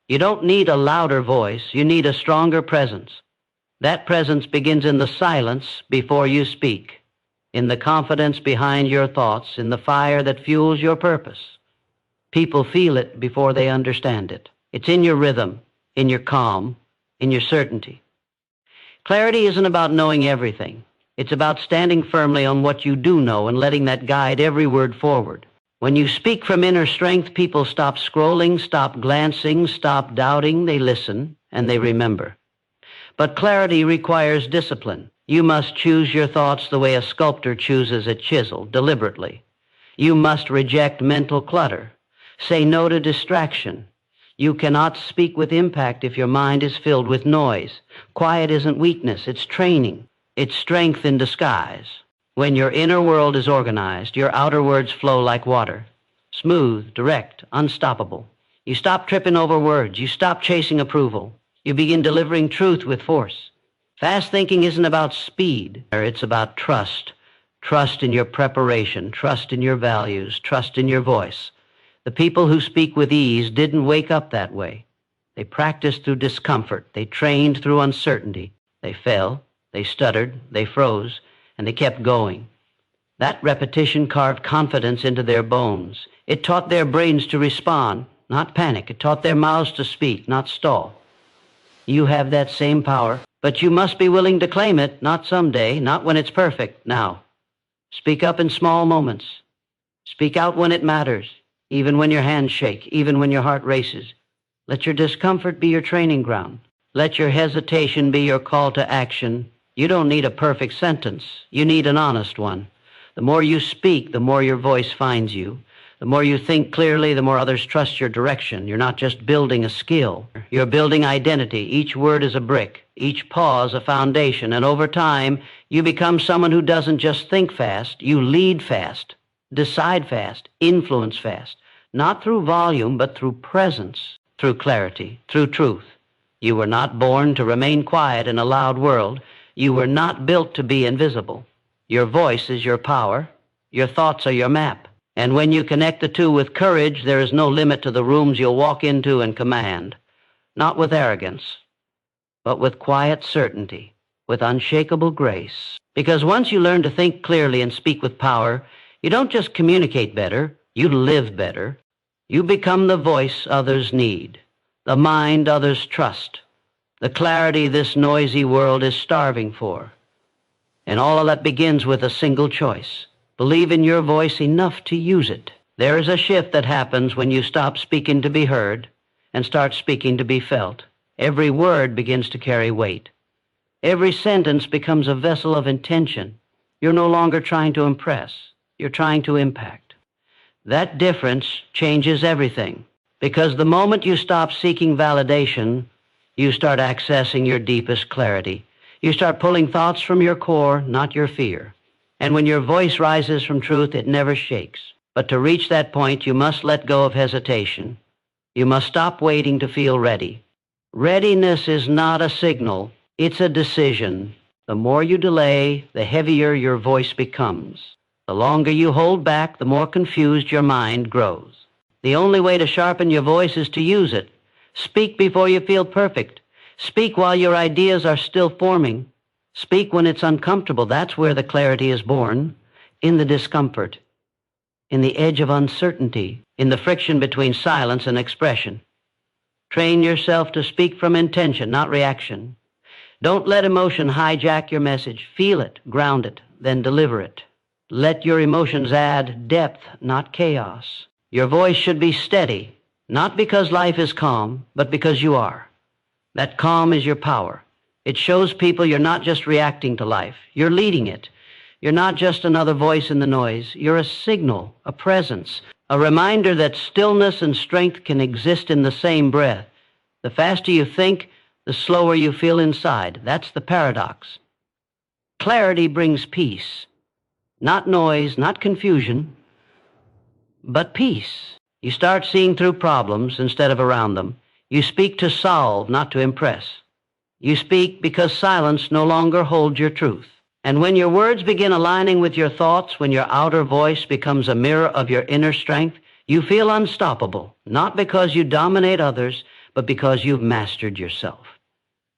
You don't need a louder voice, you need a stronger presence. That presence begins in the silence before you speak, in the confidence behind your thoughts, in the fire that fuels your purpose. People feel it before they understand it. It's in your rhythm, in your calm, in your certainty. Clarity isn't about knowing everything. It's about standing firmly on what you do know and letting that guide every word forward. When you speak from inner strength, people stop scrolling, stop glancing, stop doubting. They listen and they remember. But clarity requires discipline. You must choose your thoughts the way a sculptor chooses a chisel, deliberately. You must reject mental clutter. Say no to distraction. You cannot speak with impact if your mind is filled with noise. Quiet isn't weakness, it's training. It's strength in disguise. When your inner world is organized, your outer words flow like water. Smooth, direct, unstoppable. You stop tripping over words. You stop chasing approval. You begin delivering truth with force. Fast thinking isn't about speed. It's about trust. Trust in your preparation, trust in your values, trust in your voice. The people who speak with ease didn't wake up that way. They practiced through discomfort. They trained through uncertainty. They fell, they stuttered, they froze, and they kept going. That repetition carved confidence into their bones. It taught their brains to respond, not panic. It taught their mouths to speak, not stall. You have that same power, but you must be willing to claim it, not someday, not when it's perfect, now. Speak up in small moments. Speak out when it matters, even when your hands shake, even when your heart races. Let your discomfort be your training ground. Let your hesitation be your call to action. You don't need a perfect sentence. You need an honest one. The more you speak, the more your voice finds you. The more you think clearly, the more others trust your direction. You're not just building a skill. You're building identity. Each word is a brick. Each pause a foundation. And over time, you become someone who doesn't just think fast. You lead fast, decide fast, influence fast. Not through volume, but through presence, through clarity, through truth. You were not born to remain quiet in a loud world. You were not built to be invisible. Your voice is your power. Your thoughts are your map. And when you connect the two with courage, there is no limit to the rooms you'll walk into and command. Not with arrogance, but with quiet certainty, with unshakable grace. Because once you learn to think clearly and speak with power, you don't just communicate better, you live better. You become the voice others need, the mind others trust, the clarity this noisy world is starving for. And all of that begins with a single choice. Believe in your voice enough to use it. There is a shift that happens when you stop speaking to be heard and start speaking to be felt. Every word begins to carry weight. Every sentence becomes a vessel of intention. You're no longer trying to impress. You're trying to impact. That difference changes everything, because the moment you stop seeking validation, you start accessing your deepest clarity. You start pulling thoughts from your core, not your fear. And when your voice rises from truth, it never shakes. But to reach that point, you must let go of hesitation. You must stop waiting to feel ready. Readiness is not a signal, it's a decision. The more you delay, the heavier your voice becomes. The longer you hold back, the more confused your mind grows. The only way to sharpen your voice is to use it. Speak before you feel perfect. Speak while your ideas are still forming. Speak when it's uncomfortable. That's where the clarity is born, in the discomfort, in the edge of uncertainty, in the friction between silence and expression. Train yourself to speak from intention, not reaction. Don't let emotion hijack your message. Feel it, ground it, then deliver it. Let your emotions add depth, not chaos. Your voice should be steady, not because life is calm, but because you are. That calm is your power. It shows people you're not just reacting to life, you're leading it. You're not just another voice in the noise. You're a signal, a presence, a reminder that stillness and strength can exist in the same breath. The faster you think, the slower you feel inside. That's the paradox. Clarity brings peace. Not noise, not confusion, but peace. You start seeing through problems instead of around them. You speak to solve, not to impress. You speak because silence no longer holds your truth. And when your words begin aligning with your thoughts, when your outer voice becomes a mirror of your inner strength, you feel unstoppable, not because you dominate others, but because you've mastered yourself.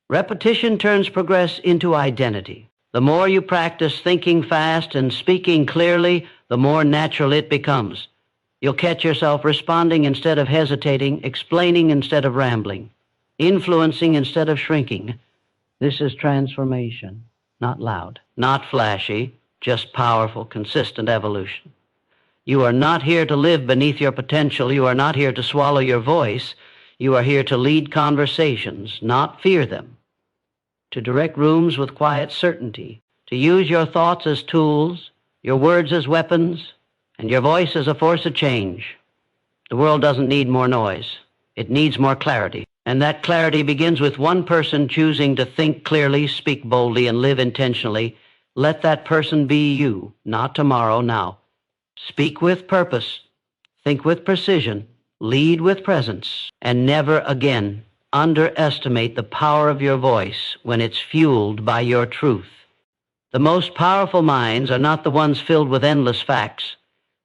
Repetition turns progress into identity. The more you practice thinking fast and speaking clearly, the more natural it becomes. You'll catch yourself responding instead of hesitating, explaining instead of rambling, influencing instead of shrinking. This is transformation, not loud, not flashy, just powerful, consistent evolution. You are not here to live beneath your potential. You are not here to swallow your voice. You are here to lead conversations, not fear them, to direct rooms with quiet certainty, to use your thoughts as tools, your words as weapons, and your voice as a force of change. The world doesn't need more noise. It needs more clarity. And that clarity begins with one person choosing to think clearly, speak boldly, and live intentionally. Let that person be you, not tomorrow, now. Speak with purpose, think with precision, lead with presence, and never again underestimate the power of your voice when it's fueled by your truth. The most powerful minds are not the ones filled with endless facts.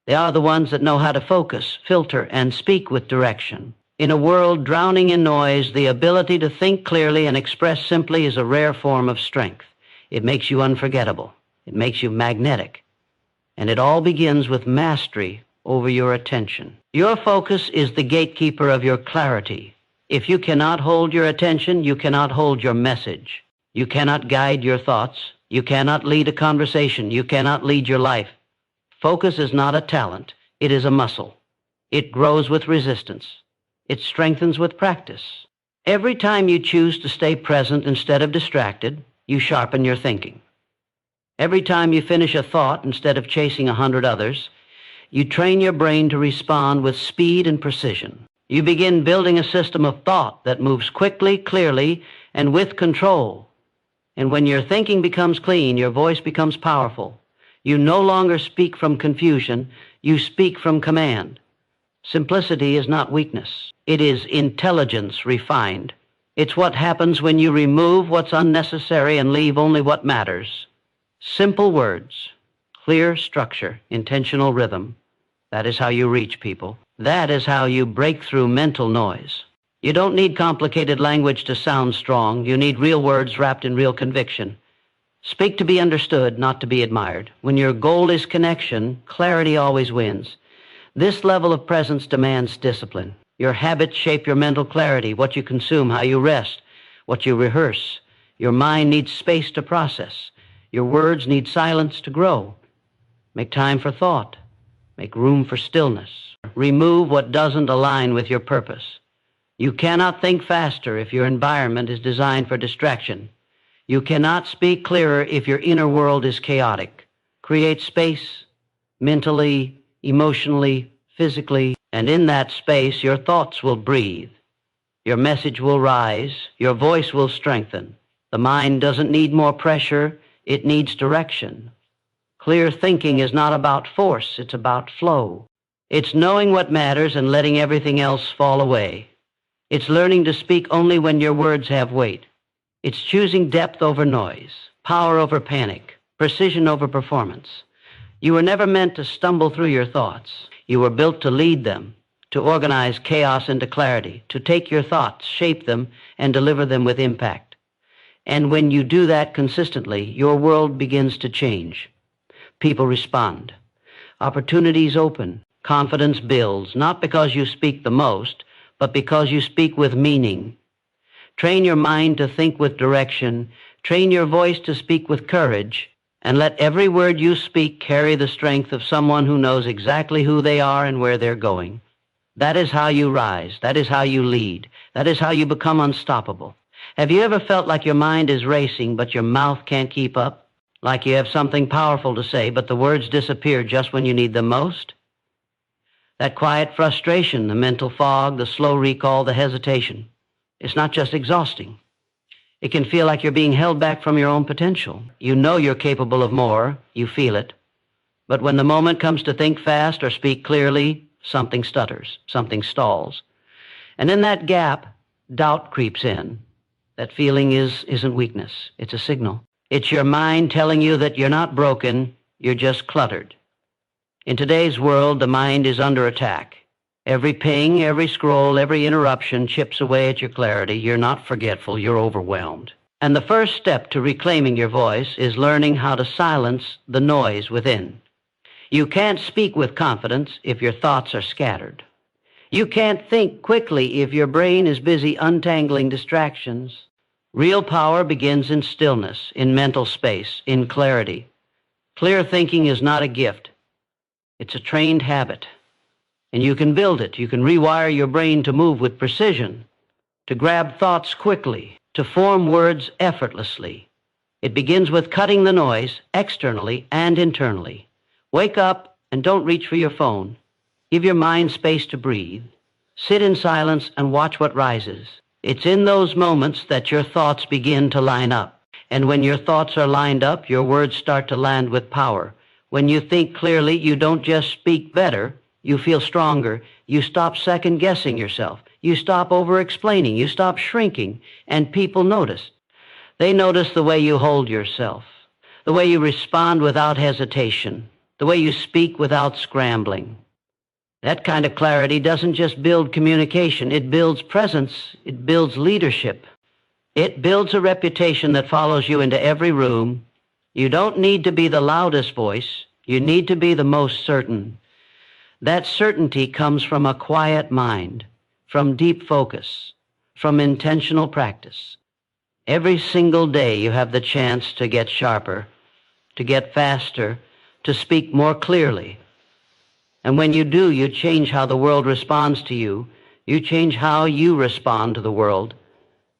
They are the ones that know how to focus, filter, and speak with direction. In a world drowning in noise, the ability to think clearly and express simply is a rare form of strength. It makes you unforgettable. It makes you magnetic. And it all begins with mastery over your attention. Your focus is the gatekeeper of your clarity. If you cannot hold your attention, you cannot hold your message. You cannot guide your thoughts. You cannot lead a conversation. You cannot lead your life. Focus is not a talent. It is a muscle. It grows with resistance. It strengthens with practice. Every time you choose to stay present instead of distracted, you sharpen your thinking. Every time you finish a thought instead of chasing 100 others, you train your brain to respond with speed and precision. You begin building a system of thought that moves quickly, clearly, and with control. And when your thinking becomes clean, your voice becomes powerful. You no longer speak from confusion, you speak from command. Simplicity is not weakness. It is intelligence refined. It's what happens when you remove what's unnecessary and leave only what matters. Simple words, clear structure, intentional rhythm. That is how you reach people. That is how you break through mental noise. You don't need complicated language to sound strong. You need real words wrapped in real conviction. Speak to be understood, not to be admired. When your goal is connection, clarity always wins. This level of presence demands discipline. Your habits shape your mental clarity, what you consume, how you rest, what you rehearse. Your mind needs space to process. Your words need silence to grow. Make time for thought. Make room for stillness. Remove what doesn't align with your purpose. You cannot think faster if your environment is designed for distraction. You cannot speak clearer if your inner world is chaotic. Create space, mentally, emotionally, physically, and in that space your thoughts will breathe. Your message will rise. Your voice will strengthen. The mind doesn't need more pressure. It needs direction. Clear thinking is not about force, it's about flow. It's knowing what matters and letting everything else fall away. It's learning to speak only when your words have weight. It's choosing depth over noise, power over panic, precision over performance. You were never meant to stumble through your thoughts. You were built to lead them, to organize chaos into clarity, to take your thoughts, shape them, and deliver them with impact. And when you do that consistently, your world begins to change. People respond. Opportunities open. Confidence builds, not because you speak the most, but because you speak with meaning. Train your mind to think with direction. Train your voice to speak with courage. And let every word you speak carry the strength of someone who knows exactly who they are and where they're going. That is how you rise. That is how you lead. That is how you become unstoppable. Have you ever felt like your mind is racing, but your mouth can't keep up? Like you have something powerful to say, but the words disappear just when you need them most? That quiet frustration, the mental fog, the slow recall, the hesitation. It's not just exhausting. It can feel like you're being held back from your own potential. You know you're capable of more. You feel it. But when the moment comes to think fast or speak clearly, something stutters, something stalls. And in that gap, doubt creeps in. That feeling isn't weakness. It's a signal. It's your mind telling you that you're not broken, you're just cluttered. In today's world, the mind is under attack. Every ping, every scroll, every interruption chips away at your clarity. You're not forgetful, you're overwhelmed. And the first step to reclaiming your voice is learning how to silence the noise within. You can't speak with confidence if your thoughts are scattered. You can't think quickly if your brain is busy untangling distractions. Real power begins in stillness, in mental space, in clarity. Clear thinking is not a gift. It's a trained habit. And you can build it. You can rewire your brain to move with precision, to grab thoughts quickly, to form words effortlessly. It begins with cutting the noise externally and internally. Wake up and don't reach for your phone. Give your mind space to breathe. Sit in silence and watch what rises. It's in those moments that your thoughts begin to line up. And when your thoughts are lined up, your words start to land with power. When you think clearly, you don't just speak better, you feel stronger. You stop second-guessing yourself. You stop over-explaining. You stop shrinking. And people notice. They notice the way you hold yourself, the way you respond without hesitation, the way you speak without scrambling. That kind of clarity doesn't just build communication. It builds presence. It builds leadership. It builds a reputation that follows you into every room. You don't need to be the loudest voice. You need to be the most certain. That certainty comes from a quiet mind, from deep focus, from intentional practice. Every single day you have the chance to get sharper, to get faster, to speak more clearly. And when you do, you change how the world responds to you. You change how you respond to the world.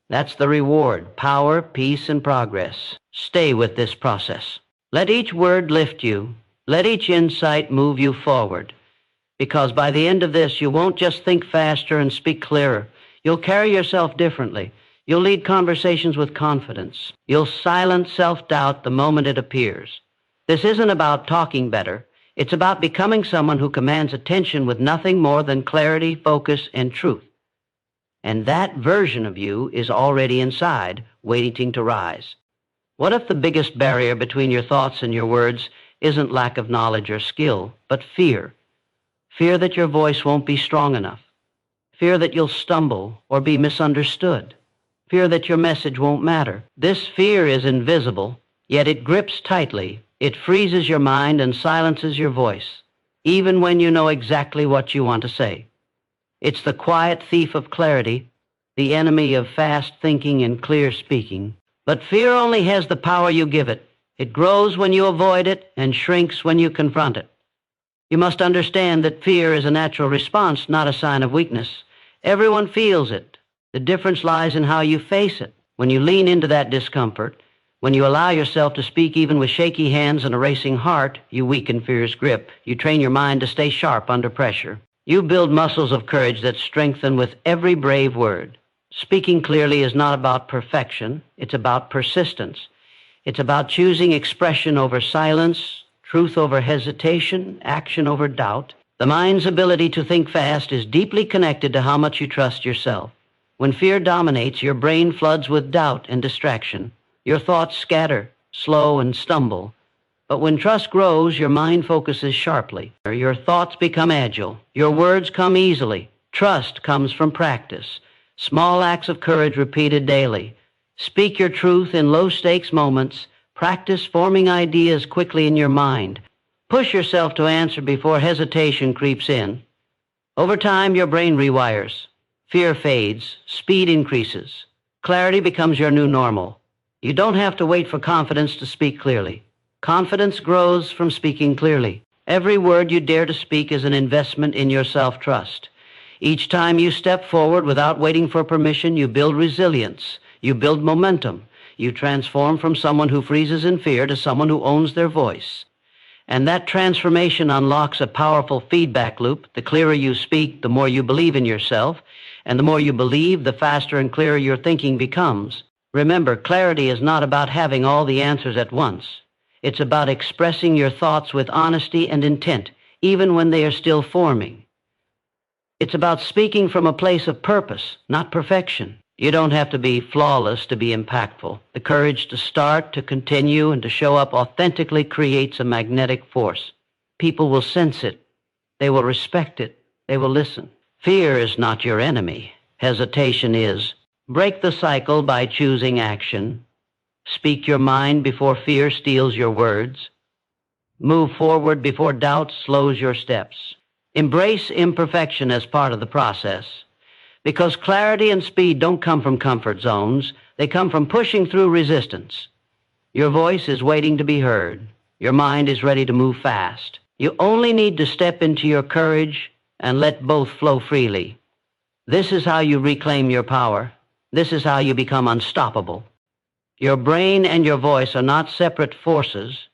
That's the reward: power, peace, and progress. Stay with this process. Let each word lift you. Let each insight move you forward. Because by the end of this, you won't just think faster and speak clearer. You'll carry yourself differently. You'll lead conversations with confidence. You'll silence self-doubt the moment it appears. This isn't about talking better. It's about becoming someone who commands attention with nothing more than clarity, focus, and truth. And that version of you is already inside, waiting to rise. What if the biggest barrier between your thoughts and your words isn't lack of knowledge or skill, but fear? Fear that your voice won't be strong enough. Fear that you'll stumble or be misunderstood. Fear that your message won't matter. This fear is invisible, yet it grips tightly. It freezes your mind and silences your voice, even when you know exactly what you want to say. It's the quiet thief of clarity, the enemy of fast thinking and clear speaking. But fear only has the power you give it. It grows when you avoid it and shrinks when you confront it. You must understand that fear is a natural response, not a sign of weakness. Everyone feels it. The difference lies in how you face it. When you lean into that discomfort, when you allow yourself to speak even with shaky hands and a racing heart, you weaken fear's grip. You train your mind to stay sharp under pressure. You build muscles of courage that strengthen with every brave word. Speaking clearly is not about perfection. It's about persistence. It's about choosing expression over silence, truth over hesitation, action over doubt. The mind's ability to think fast is deeply connected to how much you trust yourself. When fear dominates, your brain floods with doubt and distraction. Your thoughts scatter, slow, and stumble. But when trust grows, your mind focuses sharply. Your thoughts become agile. Your words come easily. Trust comes from practice. Small acts of courage repeated daily. Speak your truth in low-stakes moments. Practice forming ideas quickly in your mind. Push yourself to answer before hesitation creeps in. Over time, your brain rewires. Fear fades. Speed increases. Clarity becomes your new normal. You don't have to wait for confidence to speak clearly. Confidence grows from speaking clearly. Every word you dare to speak is an investment in your self-trust. Each time you step forward without waiting for permission, you build resilience. You build momentum. You transform from someone who freezes in fear to someone who owns their voice. And that transformation unlocks a powerful feedback loop. The clearer you speak, the more you believe in yourself. And the more you believe, the faster and clearer your thinking becomes. Remember, clarity is not about having all the answers at once. It's about expressing your thoughts with honesty and intent, even when they are still forming. It's about speaking from a place of purpose, not perfection. You don't have to be flawless to be impactful. The courage to start, to continue, and to show up authentically creates a magnetic force. People will sense it. They will respect it. They will listen. Fear is not your enemy. Hesitation is. Break the cycle by choosing action. Speak your mind before fear steals your words. Move forward before doubt slows your steps. Embrace imperfection as part of the process. Because clarity and speed don't come from comfort zones, they come from pushing through resistance. Your voice is waiting to be heard. Your mind is ready to move fast. You only need to step into your courage and let both flow freely. This is how you reclaim your power. This is how you become unstoppable. Your brain and your voice are not separate forces.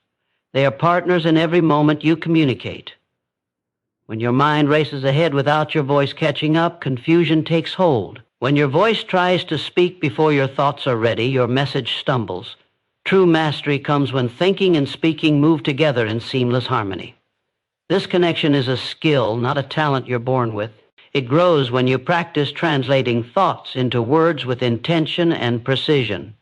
They are partners in every moment you communicate. When your mind races ahead without your voice catching up, confusion takes hold. When your voice tries to speak before your thoughts are ready, your message stumbles. True mastery comes when thinking and speaking move together in seamless harmony. This connection is a skill, not a talent you're born with. It grows when you practice translating thoughts into words with intention and precision.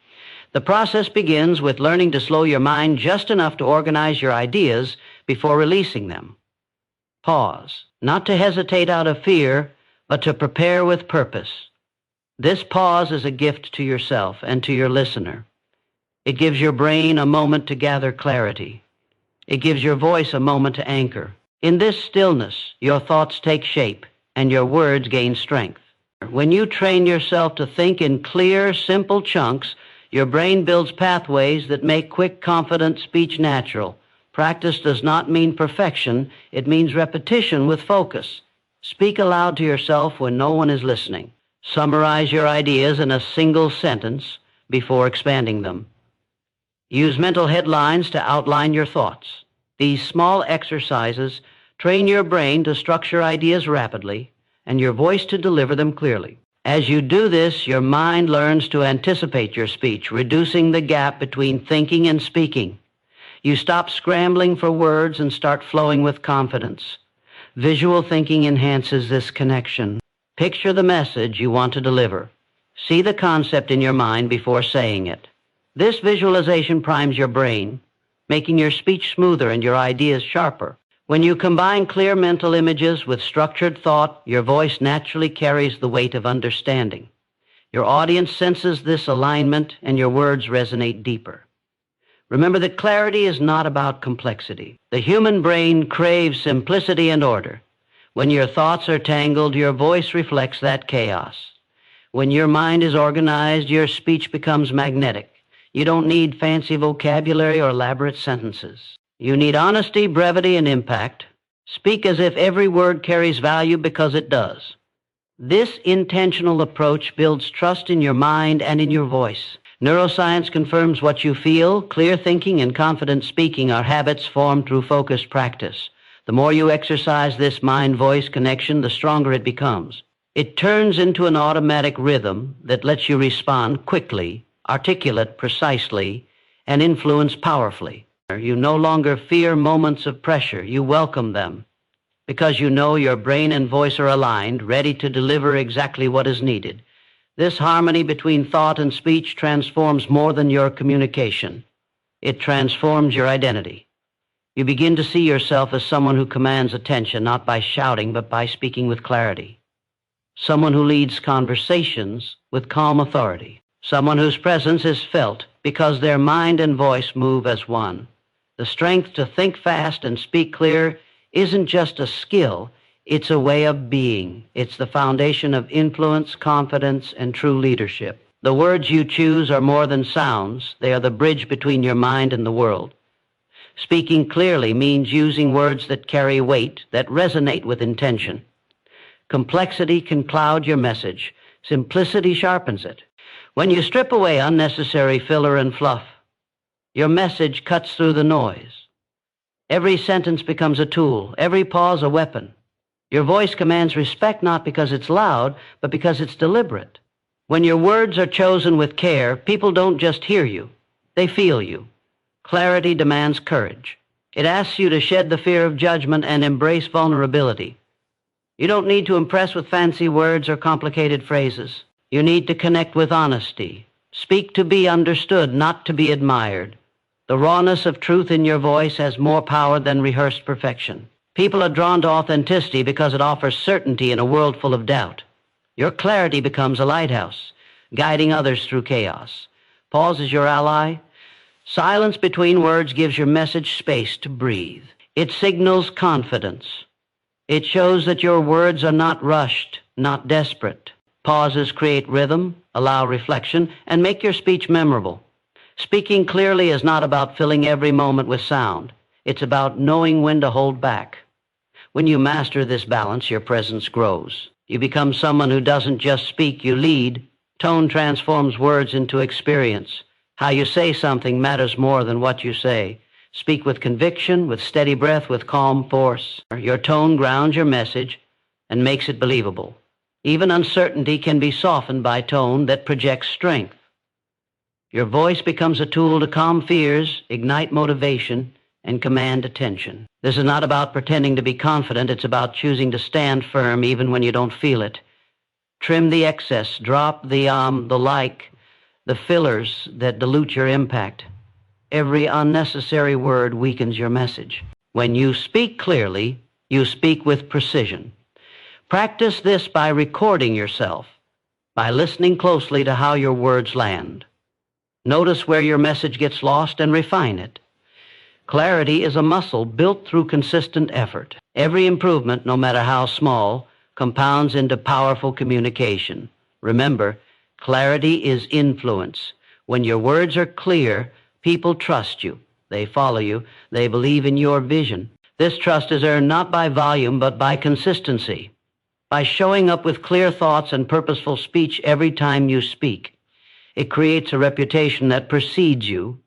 The process begins with learning to slow your mind just enough to organize your ideas before releasing them. Pause, not to hesitate out of fear, but to prepare with purpose. This pause is a gift to yourself and to your listener. It gives your brain a moment to gather clarity. It gives your voice a moment to anchor. In this stillness, your thoughts take shape and your words gain strength. When you train yourself to think in clear, simple chunks, your brain builds pathways that make quick, confident speech natural. Practice does not mean perfection. It means repetition with focus. Speak aloud to yourself when no one is listening. Summarize your ideas in a single sentence before expanding them. Use mental headlines to outline your thoughts. These small exercises train your brain to structure ideas rapidly and your voice to deliver them clearly. As you do this, your mind learns to anticipate your speech, reducing the gap between thinking and speaking. You stop scrambling for words and start flowing with confidence. Visual thinking enhances this connection. Picture the message you want to deliver. See the concept in your mind before saying it. This visualization primes your brain, making your speech smoother and your ideas sharper. When you combine clear mental images with structured thought, your voice naturally carries the weight of understanding. Your audience senses this alignment and your words resonate deeper. Remember that clarity is not about complexity. The human brain craves simplicity and order. When your thoughts are tangled, your voice reflects that chaos. When your mind is organized, your speech becomes magnetic. You don't need fancy vocabulary or elaborate sentences. You need honesty, brevity, and impact. Speak as if every word carries value because it does. This intentional approach builds trust in your mind and in your voice. Neuroscience confirms what you feel. Clear thinking and confident speaking are habits formed through focused practice. The more you exercise this mind-voice connection, the stronger it becomes. It turns into an automatic rhythm that lets you respond quickly, articulate precisely, and influence powerfully. You no longer fear moments of pressure. You welcome them because you know your brain and voice are aligned, ready to deliver exactly what is needed. This harmony between thought and speech transforms more than your communication. It transforms your identity. You begin to see yourself as someone who commands attention, not by shouting, but by speaking with clarity. Someone who leads conversations with calm authority. Someone whose presence is felt because their mind and voice move as one. The strength to think fast and speak clear isn't just a skill, it's a way of being. It's the foundation of influence, confidence, and true leadership. The words you choose are more than sounds. They are the bridge between your mind and the world. Speaking clearly means using words that carry weight, that resonate with intention. Complexity can cloud your message. Simplicity sharpens it. When you strip away unnecessary filler and fluff, your message cuts through the noise. Every sentence becomes a tool, every pause a weapon. Your voice commands respect not because it's loud, but because it's deliberate. When your words are chosen with care, people don't just hear you, they feel you. Clarity demands courage. It asks you to shed the fear of judgment and embrace vulnerability. You don't need to impress with fancy words or complicated phrases. You need to connect with honesty. Speak to be understood, not to be admired. The rawness of truth in your voice has more power than rehearsed perfection. People are drawn to authenticity because it offers certainty in a world full of doubt. Your clarity becomes a lighthouse, guiding others through chaos. Pause is your ally. Silence between words gives your message space to breathe. It signals confidence. It shows that your words are not rushed, not desperate. Pauses create rhythm, allow reflection, and make your speech memorable. Speaking clearly is not about filling every moment with sound. It's about knowing when to hold back. When you master this balance, your presence grows. You become someone who doesn't just speak, you lead. Tone transforms words into experience. How you say something matters more than what you say. Speak with conviction, with steady breath, with calm force. Your tone grounds your message and makes it believable. Even uncertainty can be softened by tone that projects strength. Your voice becomes a tool to calm fears, ignite motivation, and command attention. This is not about pretending to be confident. It's about choosing to stand firm even when you don't feel it. Trim the excess, drop the like, the fillers that dilute your impact. Every unnecessary word weakens your message. When you speak clearly, you speak with precision. Practice this by recording yourself, by listening closely to how your words land. Notice where your message gets lost and refine it. Clarity is a muscle built through consistent effort. Every improvement, no matter how small, compounds into powerful communication. Remember, clarity is influence. When your words are clear, people trust you. They follow you. They believe in your vision. This trust is earned not by volume, but by consistency. By showing up with clear thoughts and purposeful speech every time you speak. It creates a reputation that precedes you,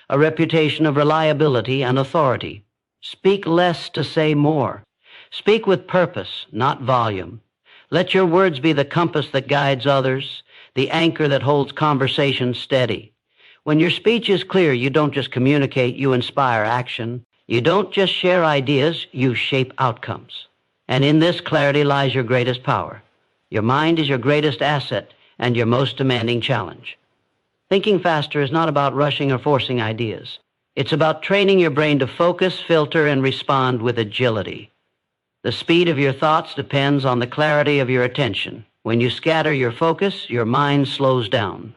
a reputation of reliability and authority. Speak less to say more. Speak with purpose, not volume. Let your words be the compass that guides others, the anchor that holds conversations steady. When your speech is clear, you don't just communicate, you inspire action. You don't just share ideas, you shape outcomes. And in this clarity lies your greatest power. Your mind is your greatest asset and your most demanding challenge. Thinking faster is not about rushing or forcing ideas. It's about training your brain to focus, filter, and respond with agility. The speed of your thoughts depends on the clarity of your attention. When you scatter your focus, your mind slows down.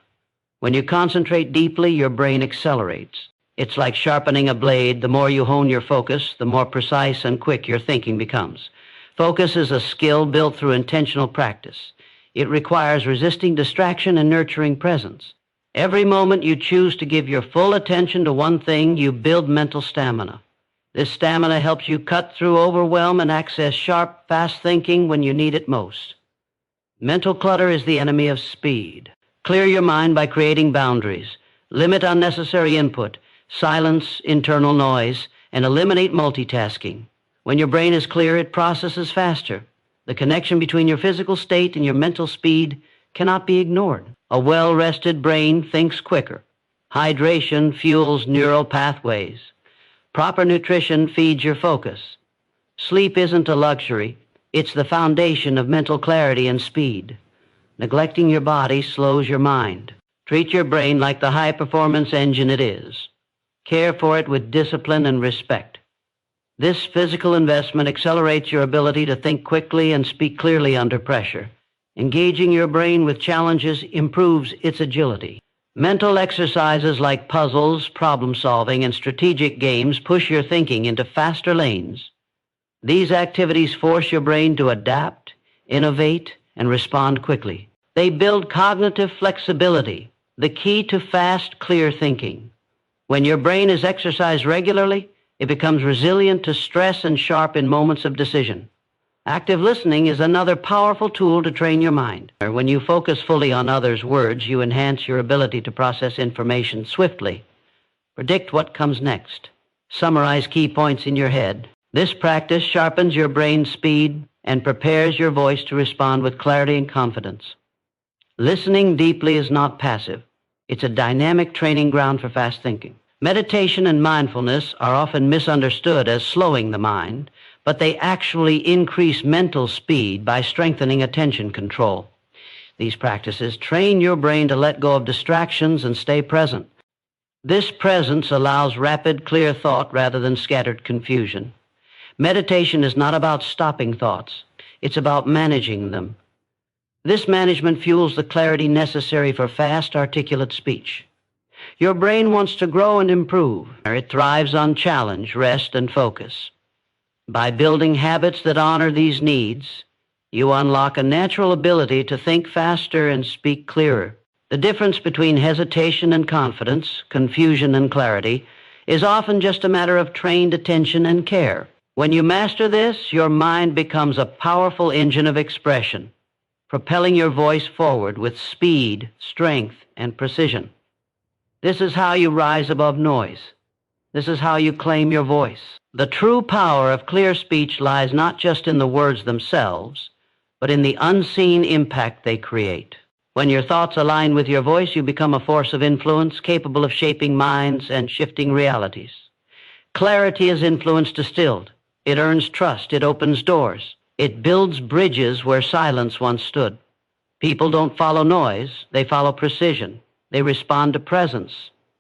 When you concentrate deeply, your brain accelerates. It's like sharpening a blade. The more you hone your focus, the more precise and quick your thinking becomes. Focus is a skill built through intentional practice. It requires resisting distraction and nurturing presence. Every moment you choose to give your full attention to one thing, you build mental stamina. This stamina helps you cut through overwhelm and access sharp, fast thinking when you need it most. Mental clutter is the enemy of speed. Clear your mind by creating boundaries. Limit unnecessary input. Silence internal noise, and eliminate multitasking. When your brain is clear, it processes faster. The connection between your physical state and your mental speed cannot be ignored. A well-rested brain thinks quicker. Hydration fuels neural pathways. Proper nutrition feeds your focus. Sleep isn't a luxury. It's the foundation of mental clarity and speed. Neglecting your body slows your mind. Treat your brain like the high-performance engine it is. Care for it with discipline and respect. This physical investment accelerates your ability to think quickly and speak clearly under pressure. Engaging your brain with challenges improves its agility. Mental exercises like puzzles, problem-solving, and strategic games push your thinking into faster lanes. These activities force your brain to adapt, innovate, and respond quickly. They build cognitive flexibility, the key to fast, clear thinking. When your brain is exercised regularly, it becomes resilient to stress and sharp in moments of decision. Active listening is another powerful tool to train your mind. When you focus fully on others' words, you enhance your ability to process information swiftly. Predict what comes next. Summarize key points in your head. This practice sharpens your brain's speed and prepares your voice to respond with clarity and confidence. Listening deeply is not passive. It's a dynamic training ground for fast thinking. Meditation and mindfulness are often misunderstood as slowing the mind, but they actually increase mental speed by strengthening attention control. These practices train your brain to let go of distractions and stay present. This presence allows rapid, clear thought rather than scattered confusion. Meditation is not about stopping thoughts. It's about managing them. This management fuels the clarity necessary for fast, articulate speech. Your brain wants to grow and improve. It thrives on challenge, rest, and focus. By building habits that honor these needs, you unlock a natural ability to think faster and speak clearer. The difference between hesitation and confidence, confusion and clarity, is often just a matter of trained attention and care. When you master this, your mind becomes a powerful engine of expression, propelling your voice forward with speed, strength, and precision. This is how you rise above noise. This is how you claim your voice. The true power of clear speech lies not just in the words themselves, but in the unseen impact they create. When your thoughts align with your voice, you become a force of influence capable of shaping minds and shifting realities. Clarity is influence distilled. It earns trust. It opens doors. It builds bridges where silence once stood. People don't follow noise. They follow precision. They respond to presence,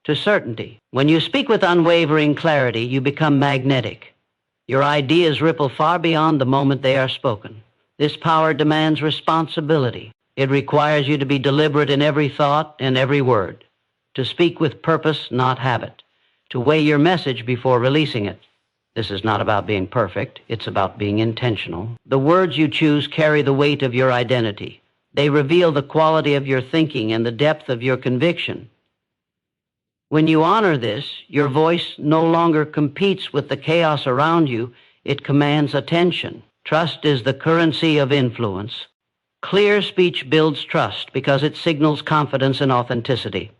to certainty. When you speak with unwavering clarity, you become magnetic. Your ideas ripple far beyond the moment they are spoken. This power demands responsibility. It requires you to be deliberate in every thought and every word, to speak with purpose, not habit, to weigh your message before releasing it. This is not about being perfect. It's about being intentional. The words you choose carry the weight of your identity. They reveal the quality of your thinking and the depth of your conviction. When you honor this, your voice no longer competes with the chaos around you. It commands attention. Trust is the currency of influence. Clear speech builds trust because it signals confidence and authenticity.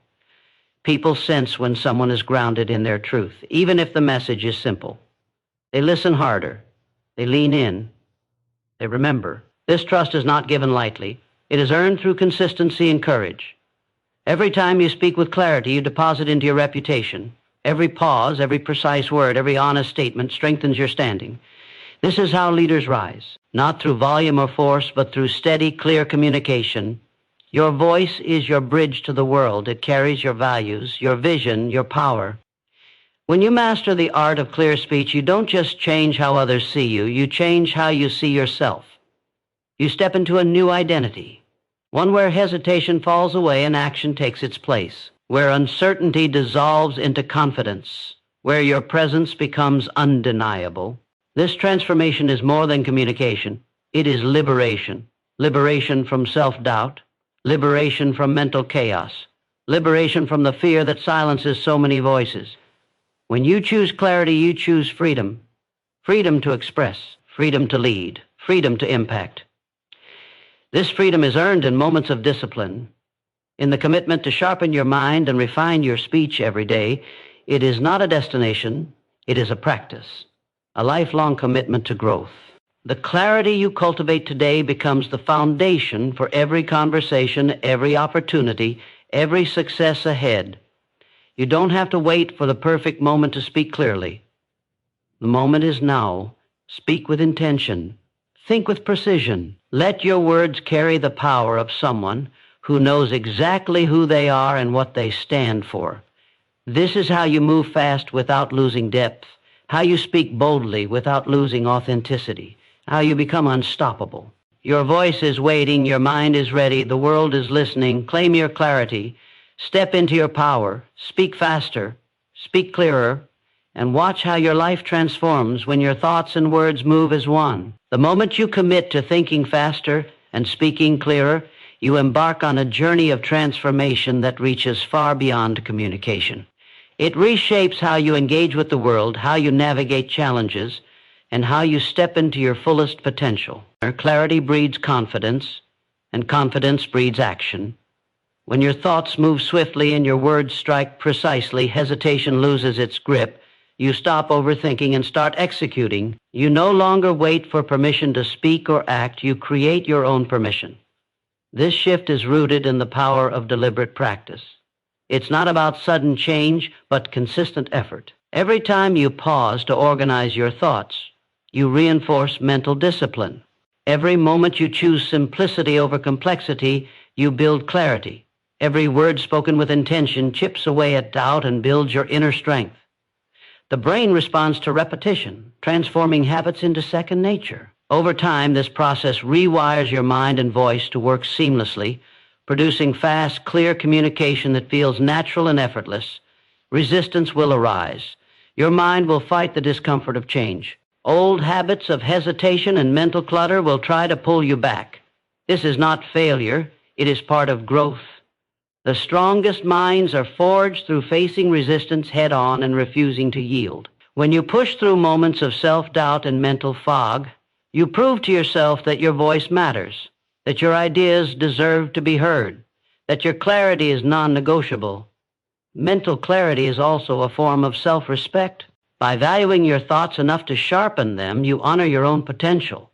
People sense when someone is grounded in their truth, even if the message is simple. They listen harder. They lean in. They remember. This trust is not given lightly. It is earned through consistency and courage. Every time you speak with clarity, you deposit into your reputation. Every pause, every precise word, every honest statement strengthens your standing. This is how leaders rise, not through volume or force, but through steady, clear communication. Your voice is your bridge to the world. It carries your values, your vision, your power. When you master the art of clear speech, you don't just change how others see you, you change how you see yourself. You step into a new identity, one where hesitation falls away and action takes its place, where uncertainty dissolves into confidence, where your presence becomes undeniable. This transformation is more than communication. It is liberation. Liberation from self-doubt, liberation from mental chaos, liberation from the fear that silences so many voices. When you choose clarity, you choose freedom. Freedom to express, freedom to lead, freedom to impact. This freedom is earned in moments of discipline. In the commitment to sharpen your mind and refine your speech every day, it is not a destination, it is a practice, a lifelong commitment to growth. The clarity you cultivate today becomes the foundation for every conversation, every opportunity, every success ahead. You don't have to wait for the perfect moment to speak clearly. The moment is now. Speak with intention. Think with precision. Let your words carry the power of someone who knows exactly who they are and what they stand for. This is how you move fast without losing depth, how you speak boldly without losing authenticity, how you become unstoppable. Your voice is waiting, your mind is ready, the world is listening. Claim your clarity. Step into your power. Speak faster. Speak clearer. And watch how your life transforms when your thoughts and words move as one. The moment you commit to thinking faster and speaking clearer, you embark on a journey of transformation that reaches far beyond communication. It reshapes how you engage with the world, how you navigate challenges, and how you step into your fullest potential. Clarity breeds confidence, and confidence breeds action. When your thoughts move swiftly and your words strike precisely, hesitation loses its grip. You stop overthinking and start executing. You no longer wait for permission to speak or act. You create your own permission. This shift is rooted in the power of deliberate practice. It's not about sudden change, but consistent effort. Every time you pause to organize your thoughts, you reinforce mental discipline. Every moment you choose simplicity over complexity, you build clarity. Every word spoken with intention chips away at doubt and builds your inner strength. The brain responds to repetition, transforming habits into second nature. Over time, this process rewires your mind and voice to work seamlessly, producing fast, clear communication that feels natural and effortless. Resistance will arise. Your mind will fight the discomfort of change. Old habits of hesitation and mental clutter will try to pull you back. This is not failure. It is part of growth. The strongest minds are forged through facing resistance head-on and refusing to yield. When you push through moments of self-doubt and mental fog, you prove to yourself that your voice matters, that your ideas deserve to be heard, that your clarity is non-negotiable. Mental clarity is also a form of self-respect. By valuing your thoughts enough to sharpen them, you honor your own potential.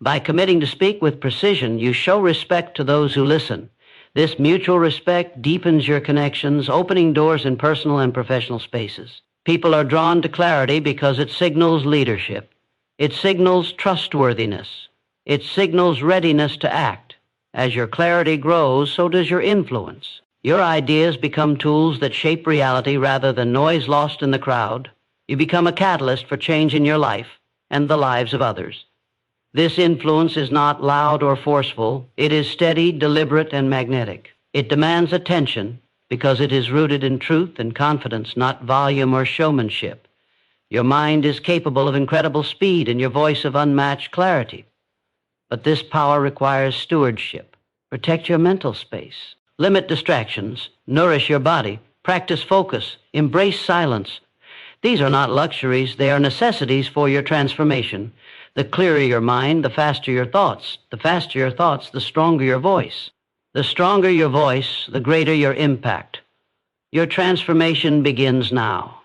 By committing to speak with precision, you show respect to those who listen. This mutual respect deepens your connections, opening doors in personal and professional spaces. People are drawn to clarity because it signals leadership. It signals trustworthiness. It signals readiness to act. As your clarity grows, so does your influence. Your ideas become tools that shape reality rather than noise lost in the crowd. You become a catalyst for change in your life and the lives of others. This influence is not loud or forceful. It is steady, deliberate, and magnetic. It demands attention because it is rooted in truth and confidence, not volume or showmanship. Your mind is capable of incredible speed and your voice of unmatched clarity. But this power requires stewardship. Protect your mental space. Limit distractions. Nourish your body. Practice focus. Embrace silence. These are not luxuries. They are necessities for your transformation. The clearer your mind, the faster your thoughts. The faster your thoughts, the stronger your voice. The stronger your voice, the greater your impact. Your transformation begins now.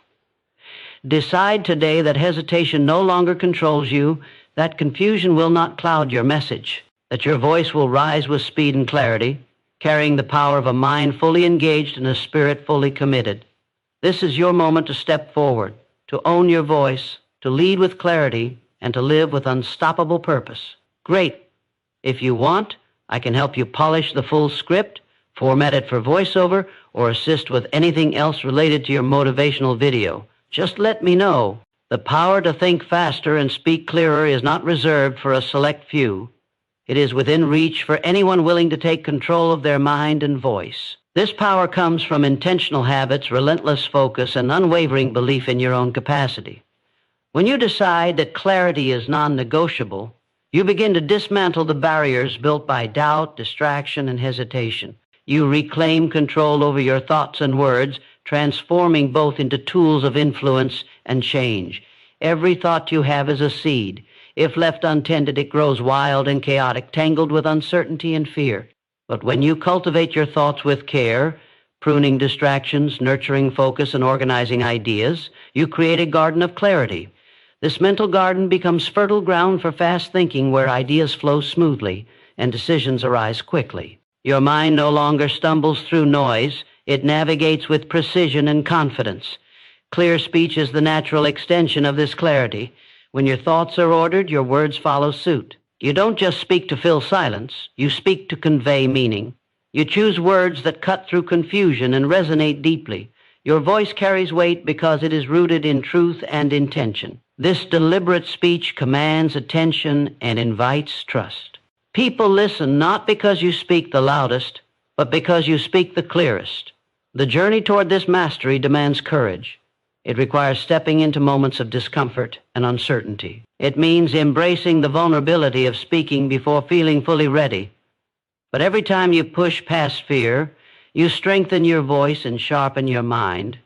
Decide today that hesitation no longer controls you, that confusion will not cloud your message, that your voice will rise with speed and clarity, carrying the power of a mind fully engaged and a spirit fully committed. This is your moment to step forward, to own your voice, to lead with clarity, and to live with unstoppable purpose. Great. If you want, I can help you polish the full script, format it for voiceover, or assist with anything else related to your motivational video. Just let me know. The power to think faster and speak clearer is not reserved for a select few. It is within reach for anyone willing to take control of their mind and voice. This power comes from intentional habits, relentless focus, and unwavering belief in your own capacity. When you decide that clarity is non-negotiable, you begin to dismantle the barriers built by doubt, distraction, and hesitation. You reclaim control over your thoughts and words, transforming both into tools of influence and change. Every thought you have is a seed. If left untended, it grows wild and chaotic, tangled with uncertainty and fear. But when you cultivate your thoughts with care, pruning distractions, nurturing focus, and organizing ideas, you create a garden of clarity. This mental garden becomes fertile ground for fast thinking where ideas flow smoothly and decisions arise quickly. Your mind no longer stumbles through noise. It navigates with precision and confidence. Clear speech is the natural extension of this clarity. When your thoughts are ordered, your words follow suit. You don't just speak to fill silence. You speak to convey meaning. You choose words that cut through confusion and resonate deeply. Your voice carries weight because it is rooted in truth and intention. This deliberate speech commands attention and invites trust. People listen not because you speak the loudest, but because you speak the clearest. The journey toward this mastery demands courage. It requires stepping into moments of discomfort and uncertainty. It means embracing the vulnerability of speaking before feeling fully ready. But every time you push past fear, you strengthen your voice and sharpen your mind.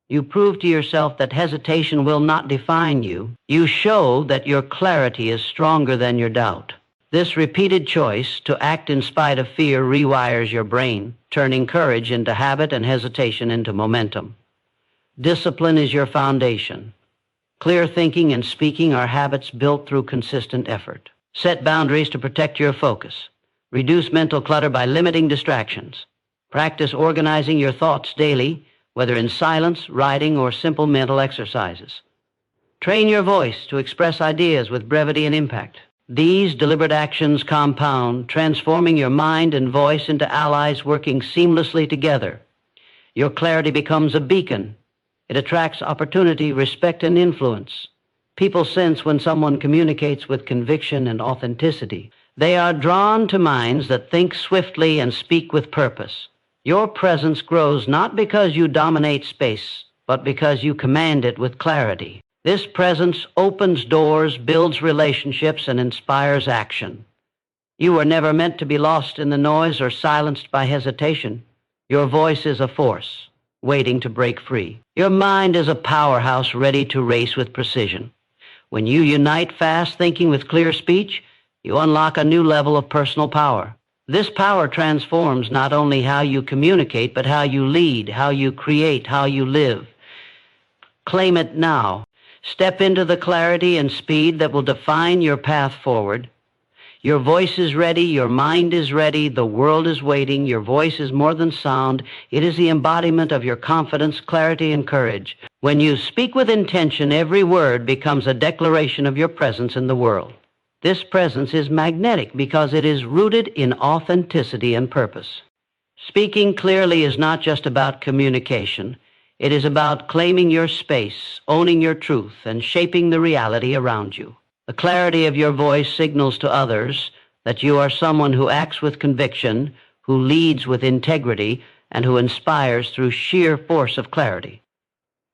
You prove to yourself that hesitation will not define you. You show that your clarity is stronger than your doubt. This repeated choice to act in spite of fear rewires your brain, turning courage into habit and hesitation into momentum. Discipline is your foundation. Clear thinking and speaking are habits built through consistent effort. Set boundaries to protect your focus. Reduce mental clutter by limiting distractions. Practice organizing your thoughts daily, whether in silence, writing, or simple mental exercises. Train your voice to express ideas with brevity and impact. These deliberate actions compound, transforming your mind and voice into allies working seamlessly together. Your clarity becomes a beacon. It attracts opportunity, respect, and influence. People sense when someone communicates with conviction and authenticity. They are drawn to minds that think swiftly and speak with purpose. Your presence grows not because you dominate space, but because you command it with clarity. This presence opens doors, builds relationships, and inspires action. You were never meant to be lost in the noise or silenced by hesitation. Your voice is a force, waiting to break free. Your mind is a powerhouse ready to race with precision. When you unite fast thinking with clear speech, you unlock a new level of personal power. This power transforms not only how you communicate, but how you lead, how you create, how you live. Claim it now. Step into the clarity and speed that will define your path forward. Your voice is ready, your mind is ready, the world is waiting. Your voice is more than sound. It is the embodiment of your confidence, clarity, and courage. When you speak with intention, every word becomes a declaration of your presence in the world. This presence is magnetic because it is rooted in authenticity and purpose. Speaking clearly is not just about communication. It is about claiming your space, owning your truth, and shaping the reality around you. The clarity of your voice signals to others that you are someone who acts with conviction, who leads with integrity, and who inspires through sheer force of clarity.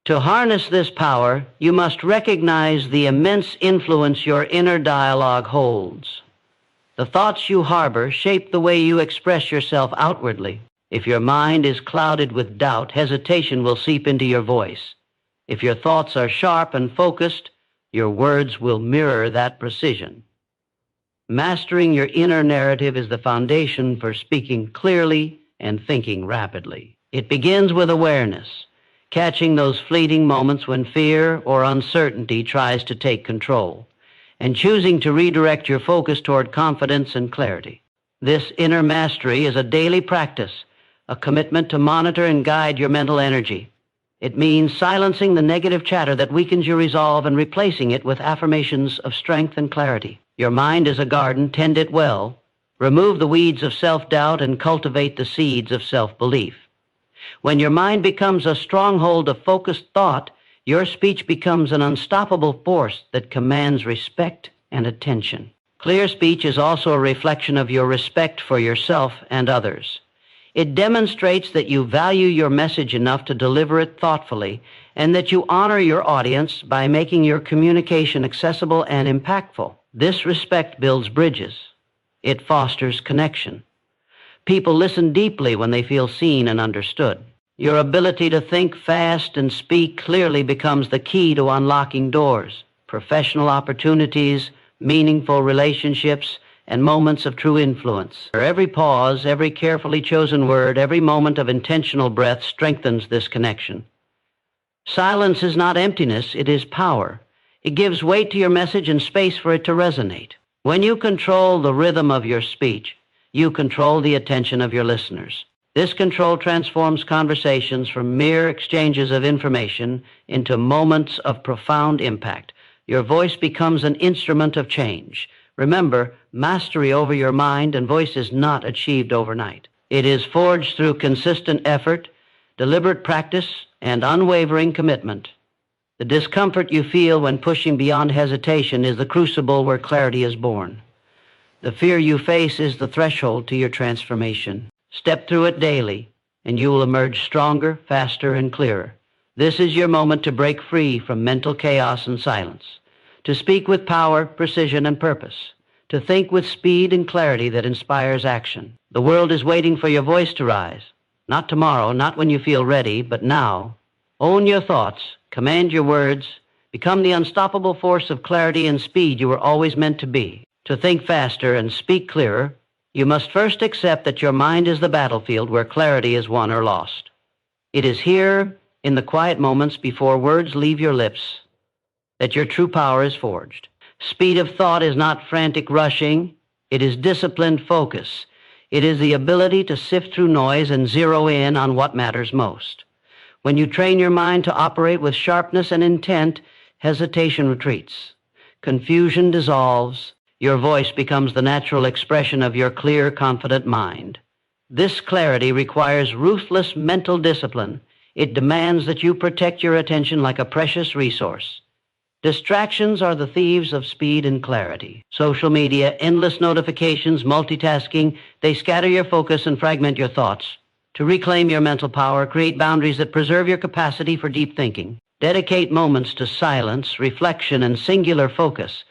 To harness this power, you must recognize the immense influence your inner dialogue holds. The thoughts you harbor shape the way you express yourself outwardly. If your mind is clouded with doubt, hesitation will seep into your voice. If your thoughts are sharp and focused, your words will mirror that precision. Mastering your inner narrative is the foundation for speaking clearly and thinking rapidly. It begins with awareness, catching those fleeting moments when fear or uncertainty tries to take control, and choosing to redirect your focus toward confidence and clarity. This inner mastery is a daily practice, a commitment to monitor and guide your mental energy. It means silencing the negative chatter that weakens your resolve and replacing it with affirmations of strength and clarity. Your mind is a garden, tend it well. Remove the weeds of self-doubt and cultivate the seeds of self-belief. When your mind becomes a stronghold of focused thought, your speech becomes an unstoppable force that commands respect and attention. Clear speech is also a reflection of your respect for yourself and others. It demonstrates that you value your message enough to deliver it thoughtfully and that you honor your audience by making your communication accessible and impactful. This respect builds bridges. It fosters connection. People listen deeply when they feel seen and understood. Your ability to think fast and speak clearly becomes the key to unlocking doors, professional opportunities, meaningful relationships, and moments of true influence. Every pause, every carefully chosen word, every moment of intentional breath strengthens this connection. Silence is not emptiness, it is power. It gives weight to your message and space for it to resonate. When you control the rhythm of your speech, you control the attention of your listeners. This control transforms conversations from mere exchanges of information into moments of profound impact. Your voice becomes an instrument of change. Remember, mastery over your mind and voice is not achieved overnight. It is forged through consistent effort, deliberate practice, and unwavering commitment. The discomfort you feel when pushing beyond hesitation is the crucible where clarity is born. The fear you face is the threshold to your transformation. Step through it daily, and you will emerge stronger, faster, and clearer. This is your moment to break free from mental chaos and silence, to speak with power, precision, and purpose, to think with speed and clarity that inspires action. The world is waiting for your voice to rise. Not tomorrow, not when you feel ready, but now. Own your thoughts, command your words, become the unstoppable force of clarity and speed you were always meant to be. To think faster and speak clearer, you must first accept that your mind is the battlefield where clarity is won or lost. It is here, in the quiet moments before words leave your lips, that your true power is forged. Speed of thought is not frantic rushing. It is disciplined focus. It is the ability to sift through noise and zero in on what matters most. When you train your mind to operate with sharpness and intent, hesitation retreats. Confusion dissolves. Your voice becomes the natural expression of your clear, confident mind. This clarity requires ruthless mental discipline. It demands that you protect your attention like a precious resource. Distractions are the thieves of speed and clarity. Social media, endless notifications, multitasking, they scatter your focus and fragment your thoughts. To reclaim your mental power, create boundaries that preserve your capacity for deep thinking. Dedicate moments to silence, reflection, and singular focus.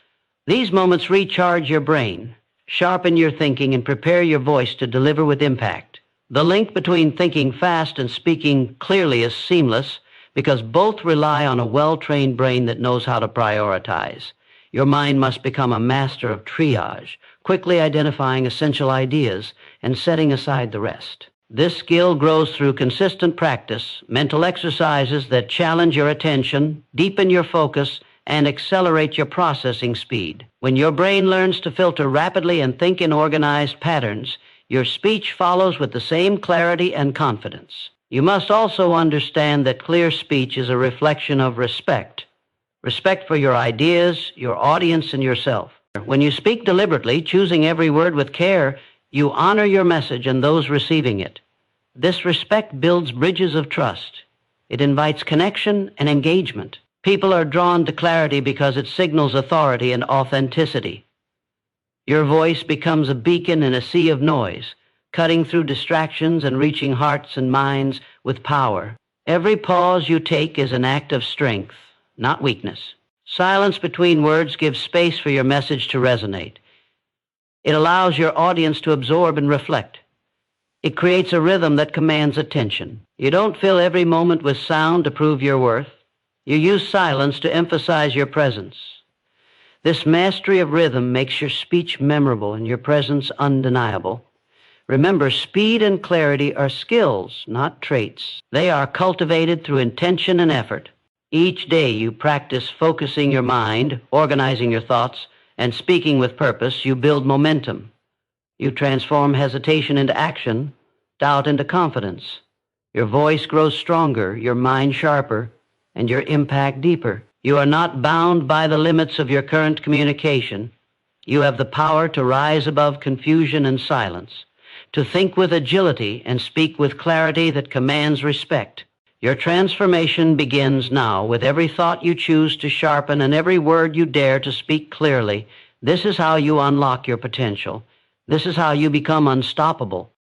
These moments recharge your brain, sharpen your thinking, and prepare your voice to deliver with impact. The link between thinking fast and speaking clearly is seamless because both rely on a well-trained brain that knows how to prioritize. Your mind must become a master of triage, quickly identifying essential ideas and setting aside the rest. This skill grows through consistent practice, mental exercises that challenge your attention, deepen your focus, and accelerate your processing speed. When your brain learns to filter rapidly and think in organized patterns, your speech follows with the same clarity and confidence. You must also understand that clear speech is a reflection of respect. Respect for your ideas, your audience, and yourself. When you speak deliberately, choosing every word with care, you honor your message and those receiving it. This respect builds bridges of trust. It invites connection and engagement. People are drawn to clarity because it signals authority and authenticity. Your voice becomes a beacon in a sea of noise, cutting through distractions and reaching hearts and minds with power. Every pause you take is an act of strength, not weakness. Silence between words gives space for your message to resonate. It allows your audience to absorb and reflect. It creates a rhythm that commands attention. You don't fill every moment with sound to prove your worth. You use silence to emphasize your presence. This mastery of rhythm makes your speech memorable and your presence undeniable. Remember, speed and clarity are skills, not traits. They are cultivated through intention and effort. Each day you practice focusing your mind, organizing your thoughts, and speaking with purpose. You build momentum. You transform hesitation into action, doubt into confidence. Your voice grows stronger, your mind sharper, and your impact deeper. You are not bound by the limits of your current communication. You have the power to rise above confusion and silence, to think with agility and speak with clarity that commands respect. Your transformation begins now with every thought you choose to sharpen and every word you dare to speak clearly. This is how you unlock your potential. This is how you become unstoppable.